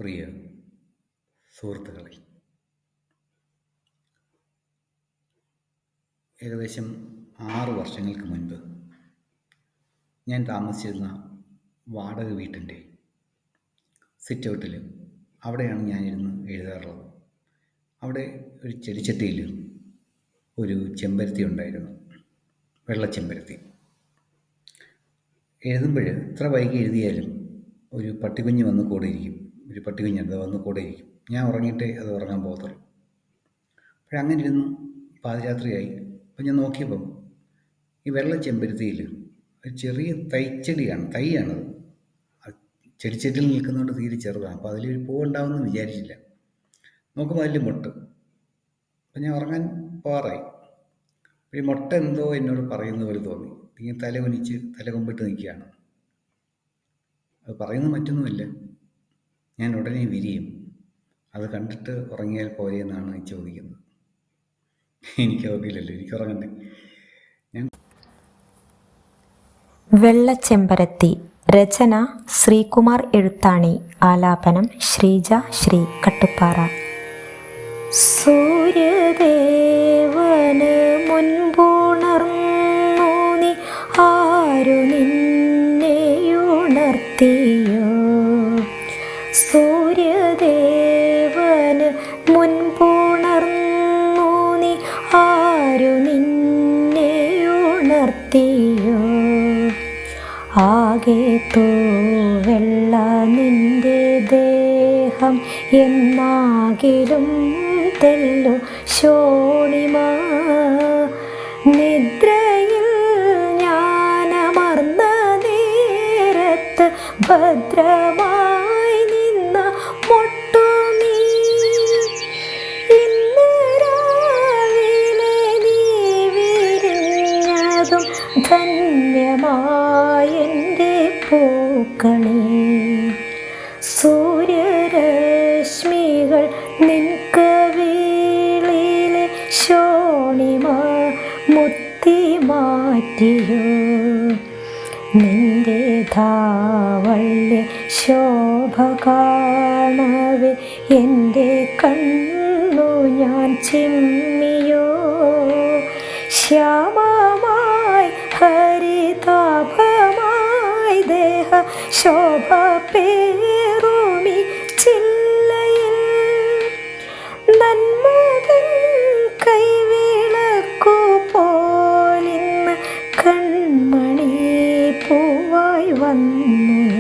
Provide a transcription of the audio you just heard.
പ്രിയ സുഹൃത്തുക്കളെ, ഏകദേശം 6 വർഷങ്ങൾക്ക് മുൻപ് ഞാൻ താമസിച്ചിരുന്ന വാടക വീട്ടിൻ്റെ സിറ്റ് ഔട്ടിൽ അവിടെയാണ് ഞാനിരുന്ന് എഴുതാറുള്ളത്. അവിടെ ഒരു ചെടിച്ചട്ടിയിൽ ഒരു ചെമ്പരത്തി ഉണ്ടായിരുന്നു, വെള്ളച്ചെമ്പരത്തി. എഴുതുമ്പോൾ എത്ര വൈകി എഴുതിയാലും ഒരു പട്ടിക്കുഞ്ഞ് വന്ന് കൂടെ ഇരിക്കും. ഒരു പട്ടിക്കുഞ്ഞുണ്ട്, വന്ന് കൂടെ ഇരിക്കും. ഞാൻ ഉറങ്ങിയിട്ടേ അത് ഉറങ്ങാൻ പോകത്തുള്ളൂ. അപ്പോഴങ്ങനെ ഇരുന്നു പാതിരാത്രിയായി. അപ്പം ഞാൻ നോക്കിയപ്പം ഈ വെള്ള ചെമ്പരത്തിയിൽ ഒരു ചെറിയ തൈയാണത്. ചെടിച്ചട്ടിയിൽ നിൽക്കുന്നതുകൊണ്ട് തീരെ ചെറുതാണ്. അപ്പോൾ അതിലൊരു പൂവുണ്ടാവുമെന്ന് വിചാരിച്ചില്ല. നോക്കുമ്പോൾ അതിൽ മൊട്ട്. അപ്പം ഞാൻ ഉറങ്ങാൻ പോകാറായി. ഈ മുട്ട എന്തോ എന്നോട് പറയുന്ന പോലെ തോന്നി. ഇങ്ങനെ തല കൊമ്പിട്ട് നിൽക്കുകയാണ്. അത് പറയുന്നത് മറ്റൊന്നുമല്ല, ഞാൻ ഉടനെ വിരിയും, അത് കണ്ടിട്ട് ഉറങ്ങിയാൽ പോരെ എന്നാണ് ചോദിക്കുന്നത്. എനിക്കറിയില്ലല്ലോ, എനിക്ക് ഉറങ്ങണ്ടേ. വെള്ളച്ചെമ്പരത്തി. രചന ശ്രീകുമാർ എഴുത്താണി. ആലാപനം ശ്രീജ ശ്രീ കട്ടുപ്പാറ. സൂര്യദേവന് മുൻപുണർന്നു നീ, ആരു നിന്നെയുണർത്തിയോ? സൂര്യദേവന് മുൻപുണർന്നു നീ, ആരു നിന്നെയുണർത്തിയോ? ആകെ തൂവെള്ള നിന്റെ ദേഹം, എന്നാകിലും തെല്ലു ശോണിമ. നിദ്രയിൽ ഞാനമർന്ന നേരത്ത് ഭദ്രമായി നിന്ന മൊട്ടു നീ. ഇന്ന് രാവിലെ നീ വിരിഞ്ഞതും ധന്യമായെൻ്റെ പൂക്കളെ. സൂര്യരശ്മികൾ നിൻ കവിളിലെ ശോണിമ മുത്തി മാറ്റിയോ? നിന്റെ ധാവള്യ ശോഭ കാണവേ എൻ്റെ കണ്ണു ഞാൻ ചിമ്മിയോ? ശ്യാമമായി ഹരിതാഭമായി ദേഹ ശോഭ പേറുമി ചില്ലയിൽ, നന്മതൻ കൈവിളക്കു പോലിന്ന് കൺമണി പൂവായി വന്നു.